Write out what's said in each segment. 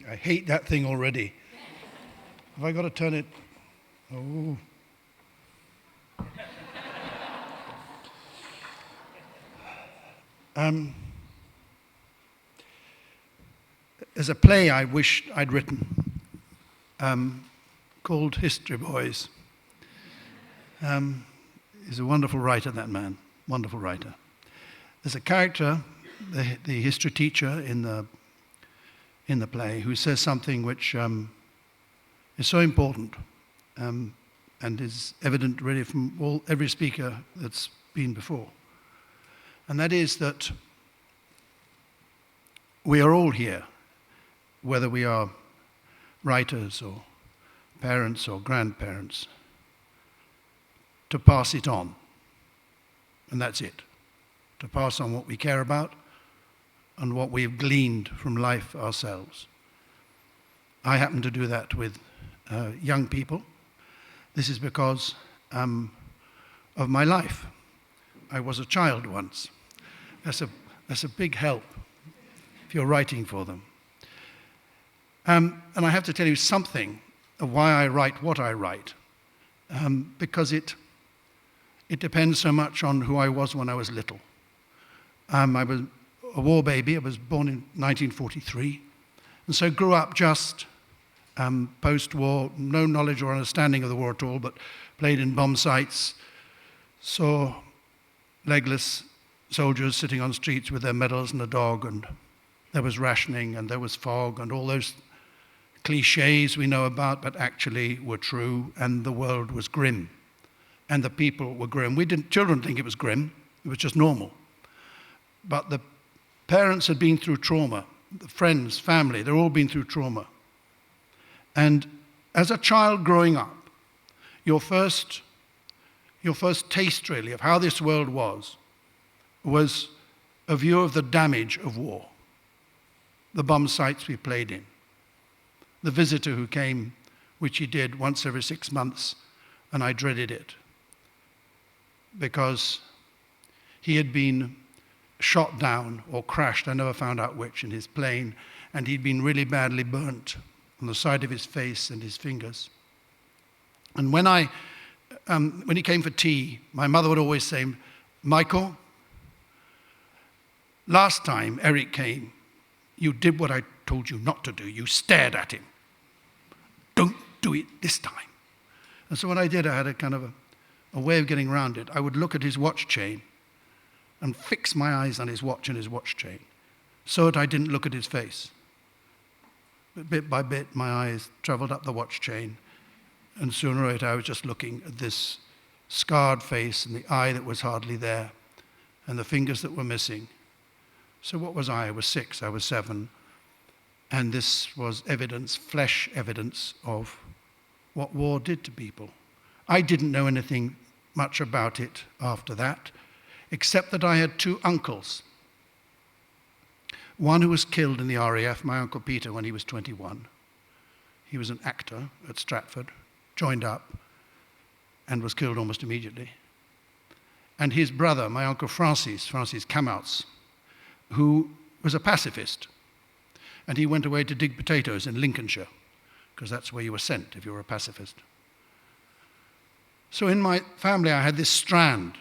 I hate that thing already. Have I got to turn it? Oh. There's a play I wish I'd written called History Boys. He's a wonderful writer, that man, wonderful writer. There's a character, the history teacher in the play, who says something which is so important and is evident really from every speaker that's been before. And that is that we are all here, whether we are writers or parents or grandparents, to pass it on. And that's it. To pass on what we care about and what we've gleaned from life ourselves. I happen to do that with young people. This is because of my life. I was a child once. That's a big help if you're writing for them. And I have to tell you something of why I write what I write, because it depends so much on who I was when I was little. I was a war baby. I was born in 1943, and so grew up just post-war, no knowledge or understanding of the war at all, but played in bomb sites, saw legless soldiers sitting on streets with their medals and a dog, and there was rationing and there was fog and all those cliches we know about, but actually were true, and the world was grim, and the people were grim. Children think it was grim, it was just normal. But the parents had been through trauma, the friends, family, they'd all been through trauma. And as a child growing up, your first taste really of how this world was a view of the damage of war, the bomb sites we played in, the visitor who came, which he did once every 6 months, and I dreaded it because he had been shot down or crashed, I never found out which, in his plane, and he'd been really badly burnt on the side of his face and his fingers. And when he came for tea, my mother would always say, "Michael, last time Eric came, you did what I told you not to do. You stared at him. Don't do it this time." And so what I did, I had a kind of a way of getting around it. I would look at his watch chain and fix my eyes on his watch and his watch chain so that I didn't look at his face. But bit by bit, my eyes traveled up the watch chain, and sooner or later I was just looking at this scarred face and the eye that was hardly there and the fingers that were missing. So what was I? I was 6, I was 7, and this was evidence, flesh evidence of what war did to people. I didn't know anything much about it after that, except that I had 2 uncles. One who was killed in the RAF, my Uncle Peter, when he was 21. He was an actor at Stratford, joined up, and was killed almost immediately. And his brother, my Uncle Francis Camouts, who was a pacifist. And he went away to dig potatoes in Lincolnshire, because that's where you were sent if you were a pacifist. So in my family, I had this strand,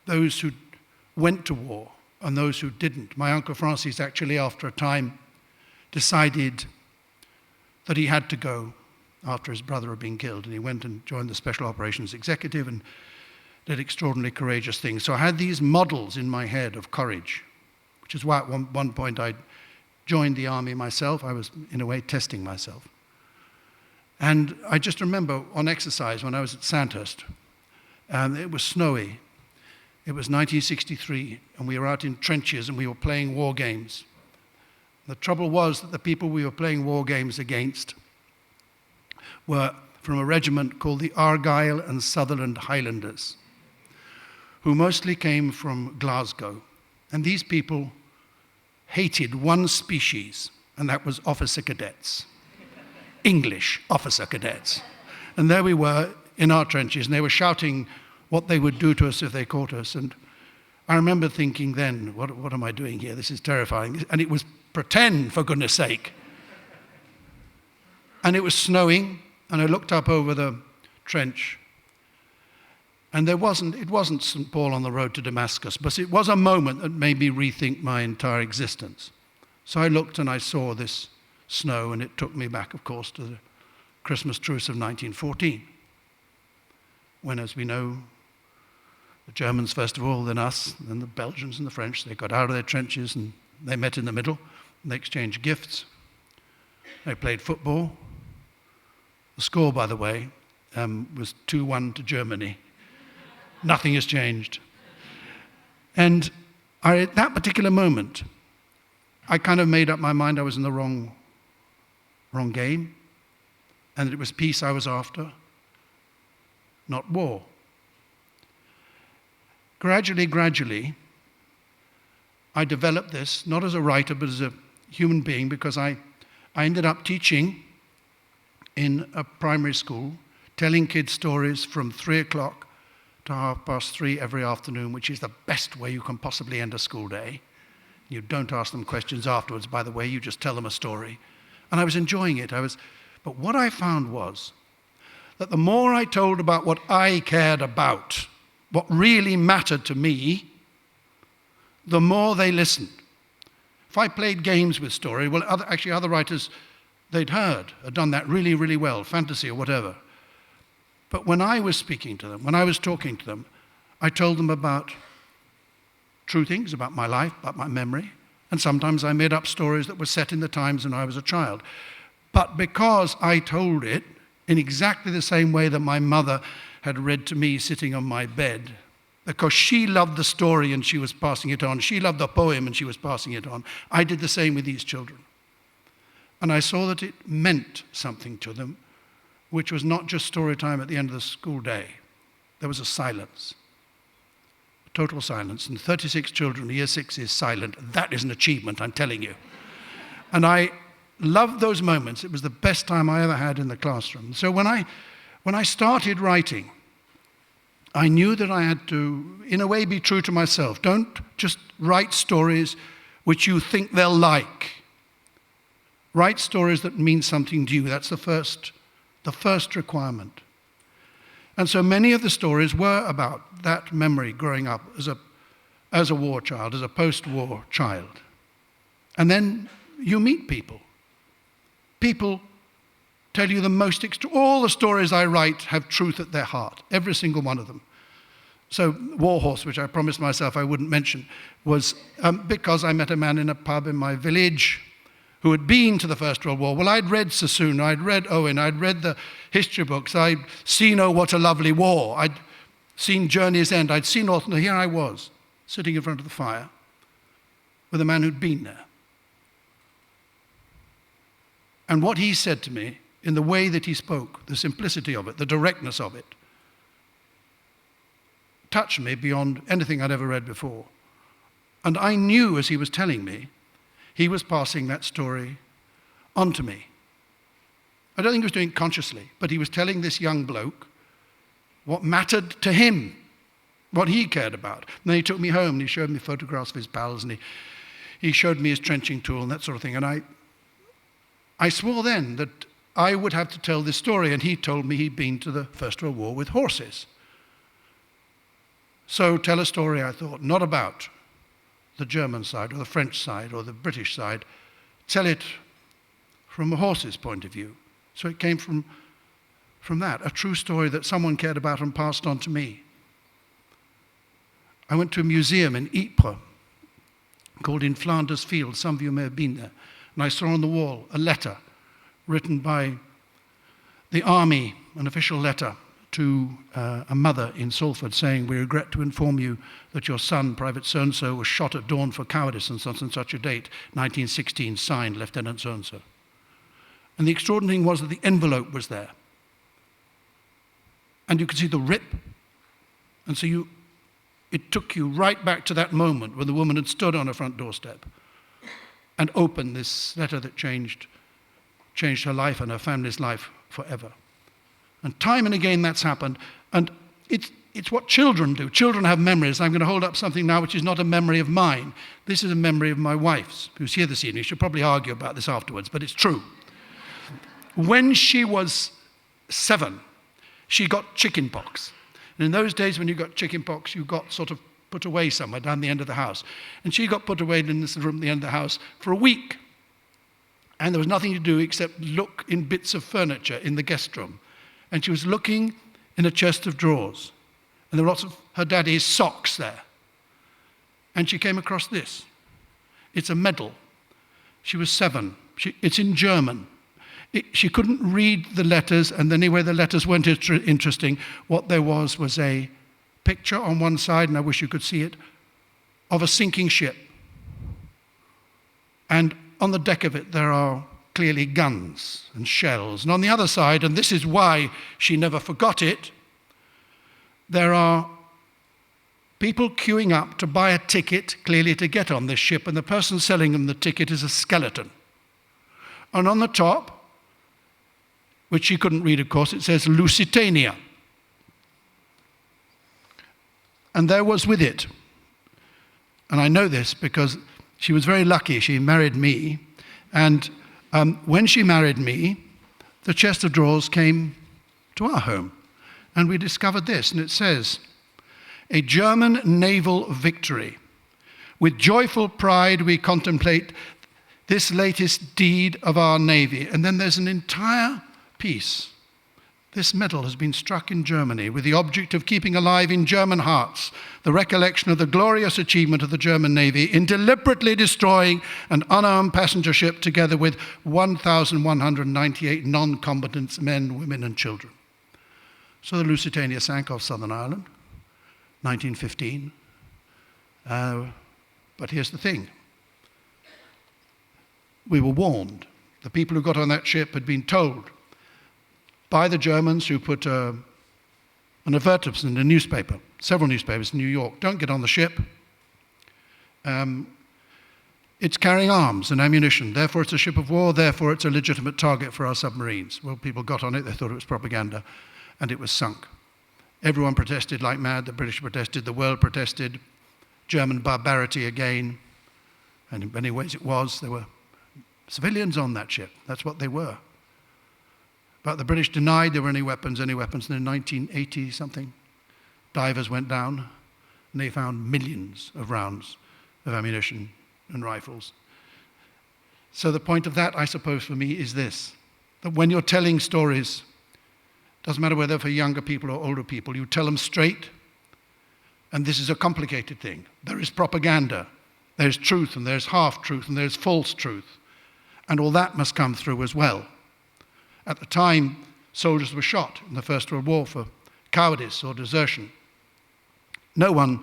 those who went to war and those who didn't. My Uncle Francis actually, after a time, decided that he had to go after his brother had been killed, and he went and joined the Special Operations Executive and did extraordinarily courageous things. So I had these models in my head of courage, which is why at one point I joined the army myself. I was, in a way, testing myself. And I just remember on exercise when I was at Sandhurst, it was snowy. It was 1963, and we were out in trenches and we were playing war games. The trouble was that the people we were playing war games against were from a regiment called the Argyll and Sutherland Highlanders, who mostly came from Glasgow. And these people hated one species, and that was officer cadets. English officer cadets. And there we were in our trenches, and they were shouting what they would do to us if they caught us. And I remember thinking then, what am I doing here? This is terrifying. And it was pretend, for goodness sake. And it was snowing, and I looked up over the trench, and it wasn't St. Paul on the road to Damascus, but it was a moment that made me rethink my entire existence. So I looked and I saw this snow, and it took me back, of course, to the Christmas Truce of 1914, when, as we know, the Germans first of all, then us, then the Belgians and the French, they got out of their trenches and they met in the middle, and they exchanged gifts. They played football. The score, by the way, was 2-1 to Germany. Nothing has changed. And at that particular moment, I kind of made up my mind I was in the wrong game, and that it was peace I was after, not war. Gradually, I developed this, not as a writer, but as a human being, because I ended up teaching in a primary school, telling kids stories from 3 o'clock to 3:30 every afternoon, which is the best way you can possibly end a school day. You don't ask them questions afterwards, by the way, you just tell them a story. And I was enjoying it. But what I found was that the more I told about what I cared about, what really mattered to me, the more they listened. If I played games with story, well, other writers they'd had done that really, really well, fantasy or whatever. But when I was speaking to them, when I was talking to them, I told them about true things, about my life, about my memory, and sometimes I made up stories that were set in the times when I was a child. But because I told it in exactly the same way that my mother had read to me sitting on my bed, because she loved the story and she was passing it on, she loved the poem and she was passing it on, I did the same with these children. And I saw that it meant something to them, which was not just story time at the end of the school day. There was a silence, a total silence. And 36 children, year 6 is silent. That is an achievement, I'm telling you. And I loved those moments. It was the best time I ever had in the classroom. So when I started writing, I knew that I had to, in a way, be true to myself. Don't just write stories which you think they'll like. Write stories that mean something to you. That's the first requirement. And so many of the stories were about that memory growing up as a war child, as a post-war child. And then you meet people. People tell you the most all the stories I write have truth at their heart, every single one of them. So Warhorse, which I promised myself I wouldn't mention, was because I met a man in a pub in my village who had been to the First World War. Well, I'd read Sassoon, I'd read Owen, I'd read the history books, I'd seen Oh, What a Lovely War, I'd seen Journey's End, I'd seen all, here I was, sitting in front of the fire with a man who'd been there. And what he said to me, in the way that he spoke, the simplicity of it, the directness of it, touched me beyond anything I'd ever read before. And I knew as he was telling me, he was passing that story on to me. I don't think he was doing it consciously, but he was telling this young bloke what mattered to him, what he cared about. And then he took me home and he showed me photographs of his pals and he showed me his trenching tool and that sort of thing. And I swore then that I would have to tell this story, and he told me he'd been to the First World War with horses. So tell a story, I thought, not about the German side or the French side or the British side. Tell it from a horse's point of view. So it came from that, a true story that someone cared about and passed on to me. I went to a museum in Ypres called In Flanders Fields. Some of you may have been there. And I saw on the wall a letter written by the army, an official letter to a mother in Salford saying, "We regret to inform you that your son, Private so-and-so, was shot at dawn for cowardice on such and such a date, 1916, signed Lieutenant so-and-so." And the extraordinary thing was that the envelope was there. And you could see the rip. And so it took you right back to that moment when the woman had stood on her front doorstep and opened this letter that changed her life and her family's life forever. And time and again that's happened. And it's what children do. Children have memories. I'm going to hold up something now which is not a memory of mine. This is a memory of my wife's, who's here this evening. She'll probably argue about this afterwards, but it's true. when she was 7, she got chicken pox. And in those days when you got chicken pox, you got sort of put away somewhere down the end of the house. And she got put away in this room at the end of the house for a week. And there was nothing to do except look in bits of furniture in the guest room. And she was looking in a chest of drawers. And there were lots of her daddy's socks there. And she came across this. It's a medal. She was 7. It's in German. She couldn't read the letters, and anyway, the letters weren't interesting. What there was a picture on one side, and I wish you could see it, of a sinking ship. And on the deck of it, there are clearly guns and shells. And on the other side, and this is why she never forgot it, there are people queuing up to buy a ticket, clearly to get on this ship, and the person selling them the ticket is a skeleton. And on the top, which she couldn't read, of course, it says Lusitania. And there was with it, and I know this because she was very lucky, she married me, and when she married me, the chest of drawers came to our home, and we discovered this, and it says, "A German naval victory. With joyful pride we contemplate this latest deed of our navy." And then there's an entire piece. This medal has been struck in Germany with the object of keeping alive in German hearts the recollection of the glorious achievement of the German Navy in deliberately destroying an unarmed passenger ship together with 1,198 non-combatants, men, women, and children. So the Lusitania sank off Southern Ireland, 1915. But here's the thing. We were warned. The people who got on that ship had been told by the Germans who put an advertisement in a newspaper, several newspapers in New York, don't get on the ship. It's carrying arms and ammunition, therefore it's a ship of war, therefore it's a legitimate target for our submarines. Well, people got on it, they thought it was propaganda, and it was sunk. Everyone protested like mad, the British protested, the world protested, German barbarity again, and in many ways it was. There were civilians on that ship, that's what they were. But the British denied there were any weapons, and in 1980-something, divers went down, and they found millions of rounds of ammunition and rifles. So the point of that, I suppose, for me is this, that when you're telling stories, doesn't matter whether for younger people or older people, you tell them straight, and this is a complicated thing. There is propaganda, there's truth, and there's half-truth, and there's false truth, and all that must come through as well. At the time, soldiers were shot in the First World War for cowardice or desertion. No one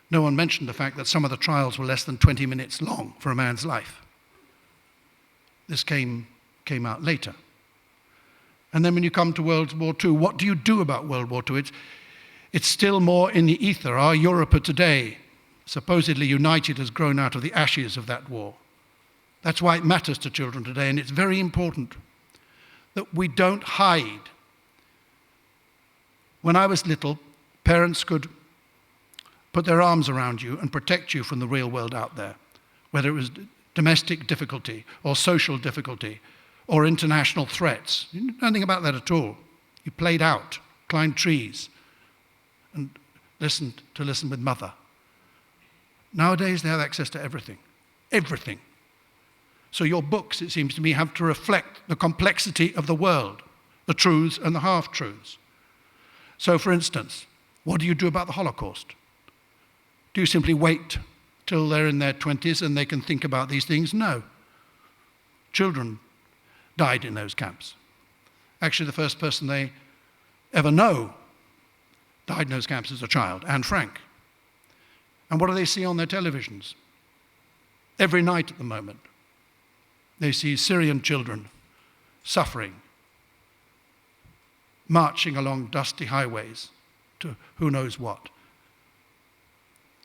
mentioned the fact that some of the trials were less than 20 minutes long for a man's life. This came out later. And then when you come to World War II, what do you do about World War II? It's still more in the ether. Our Europe of today, supposedly united, has grown out of the ashes of that war. That's why it matters to children today, and it's very important that we don't hide. When I was little, parents could put their arms around you and protect you from the real world out there, whether it was domestic difficulty or social difficulty or international threats. You knew nothing about that at all. You played out, climbed trees, and listened with mother. Nowadays, they have access to everything. Everything. So your books, it seems to me, have to reflect the complexity of the world, the truths and the half-truths. So, for instance, what do you do about the Holocaust? Do you simply wait till they're in their 20s and they can think about these things? No. Children died in those camps. Actually, the first person they ever know died in those camps as a child, Anne Frank. And what do they see on their televisions? Every night at the moment, they see Syrian children suffering, marching along dusty highways to who knows what.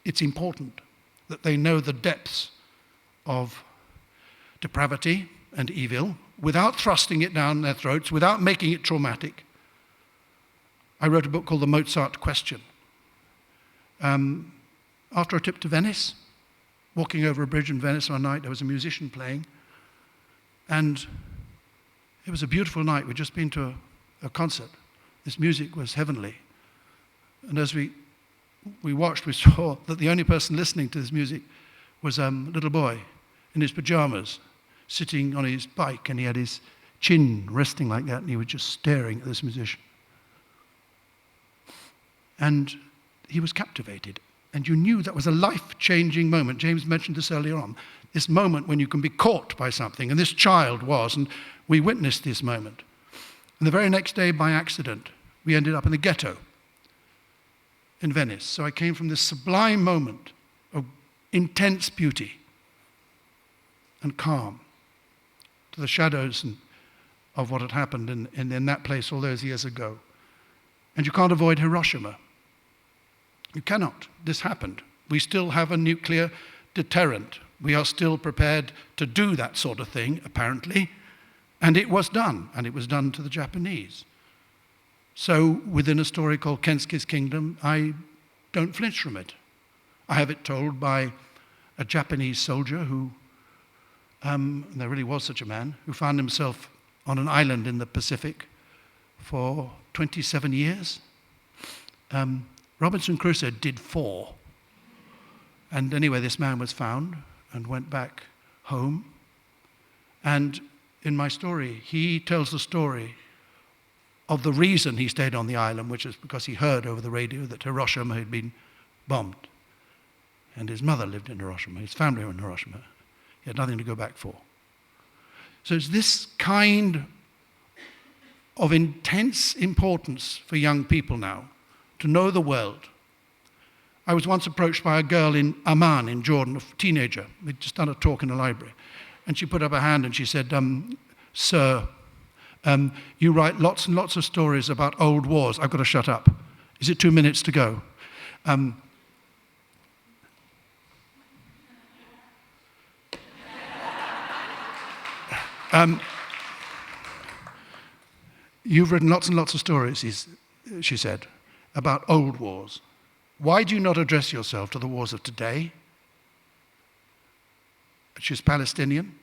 It's important that they know the depths of depravity and evil without thrusting it down their throats, without making it traumatic. I wrote a book called The Mozart Question. After a trip to Venice, walking over a bridge in Venice one night, there was a musician playing, and It was a beautiful night. We'd just been to a concert. This music was heavenly. And as we watched, we saw that the only person listening to this music was a little boy in his pajamas, sitting on his bike, and he had his chin resting like that, and he was just staring at this musician. And he was captivated. And you knew that was a life-changing moment. James mentioned this earlier on. This moment when you can be caught by something, and this child was, and we witnessed this moment. And the very next day, by accident, we ended up in the ghetto in Venice. So I came from this sublime moment of intense beauty and calm to the shadows of what had happened in that place all those years ago. And you can't avoid Hiroshima. You cannot. This happened. We still have a nuclear deterrent. We are still prepared to do that sort of thing, apparently. And it was done. And it was done to the Japanese. So within a story called Kensuke's Kingdom, I don't flinch from it. I have it told by a Japanese soldier who, there really was such a man, who found himself on an island in the Pacific for 27 years. Robinson Crusoe did 4. And anyway, this man was found and went back home. And in my story, he tells the story of the reason he stayed on the island, which is because he heard over the radio that Hiroshima had been bombed. And his mother lived in Hiroshima, his family were in Hiroshima. He had nothing to go back for. So it's this kind of intense importance for young people now to know the world. I was once approached by a girl in Amman in Jordan, a teenager. We'd just done a talk in a library. And she put up her hand and she said, "Sir, you write lots and lots of stories about old wars. I've got to shut up. Is it 2 minutes to go?" You've written lots and lots of stories, she said, about old wars. Why do you not address yourself to the wars of today? She's Palestinian.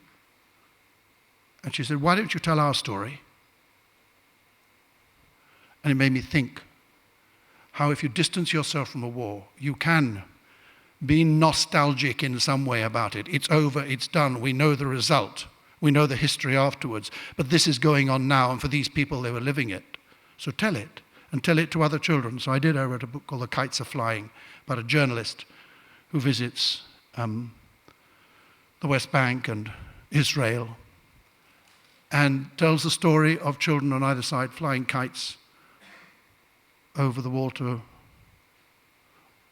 And she said, why don't you tell our story? And it made me think how if you distance yourself from a war, you can be nostalgic in some way about it. It's over, it's done, we know the result. We know the history afterwards. But this is going on now, and for these people, they were living it. So tell it, and tell it to other children. So I did. I wrote a book called The Kites Are Flying, about a journalist who visits the West Bank and Israel and tells the story of children on either side flying kites over the wall to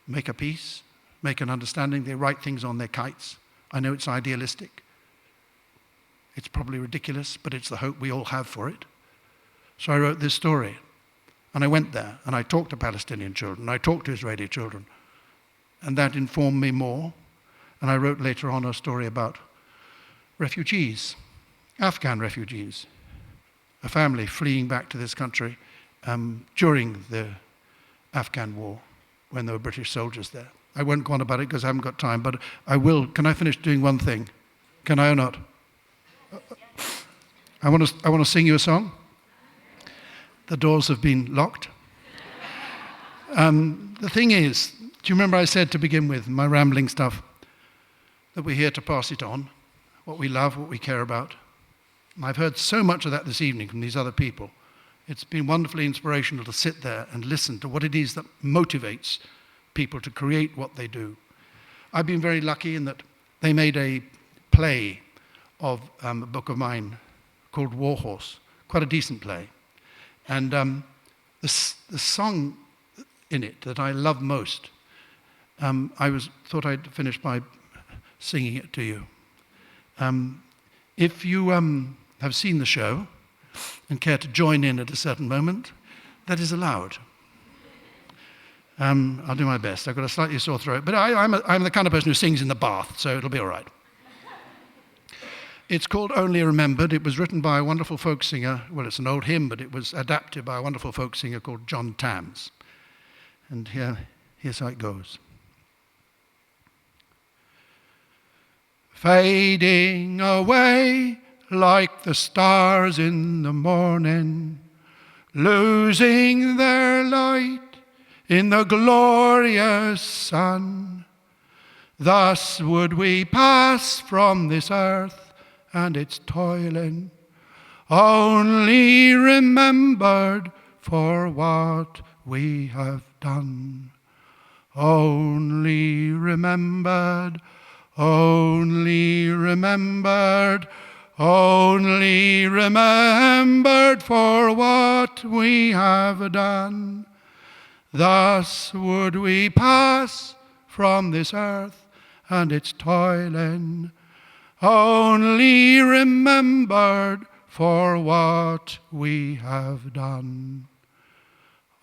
make a peace, make an understanding. They write things on their kites. I know it's idealistic. It's probably ridiculous, but it's the hope we all have for it. So I wrote this story. And I went there, and I talked to Palestinian children, I talked to Israeli children, and that informed me more. And I wrote later on a story about refugees, Afghan refugees, a family fleeing back to this country during the Afghan war, when there were British soldiers there. I won't go on about it because I haven't got time, but I will. Can I finish doing one thing? Can I or not? I want to sing you a song. The doors have been locked. The thing is, do you remember I said to begin with, my rambling stuff, that we're here to pass it on, what we love, what we care about. And I've heard so much of that this evening from these other people. It's been wonderfully inspirational to sit there and listen to what it is that motivates people to create what they do. I've been very lucky in that they made a play of a book of mine called Warhorse, quite a decent play. And the song in it that I love most, thought I'd finish by singing it to you. If you have seen the show and care to join in at a certain moment, that is allowed. I'll do my best. I've got a slightly sore throat, but I'm the kind of person who sings in the bath, so it'll be all right. It's called Only Remembered. It was written by a wonderful folk singer. Well, it's an old hymn, but it was adapted by a wonderful folk singer called John Tams. And here's how it goes. Fading away like the stars in the morning, losing their light in the glorious sun. Thus would we pass from this earth and its toiling, only remembered for what we have done. Only remembered, only remembered, only remembered for what we have done. Thus would we pass from this earth and its toiling, only remembered for what we have done.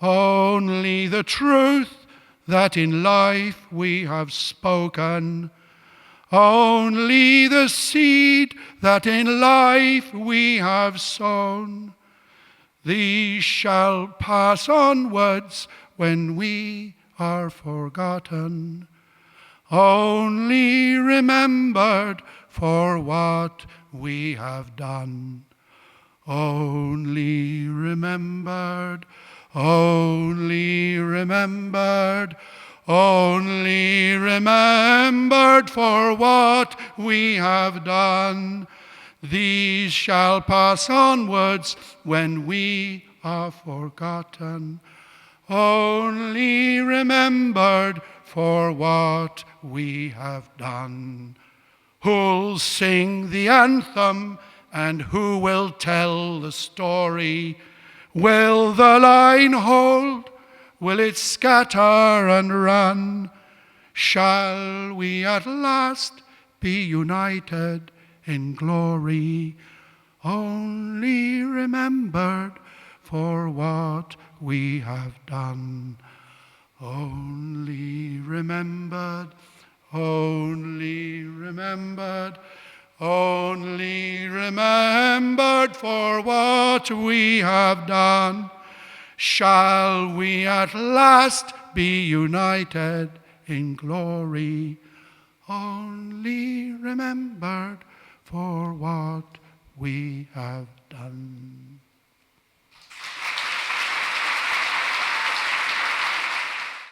Only the truth that in life we have spoken, only the seed that in life we have sown, these shall pass onwards when we are forgotten, only remembered for what we have done. Only remembered, only remembered, only remembered for what we have done. These shall pass onwards when we are forgotten, only remembered for what we have done. Who'll sing the anthem and who will tell the story? Will the line hold? Will it scatter and run? Shall we at last be united in glory, only remembered for what we have done? Only remembered, only remembered, only remembered for what we have done. Shall we at last be united in glory, only remembered for what we have done.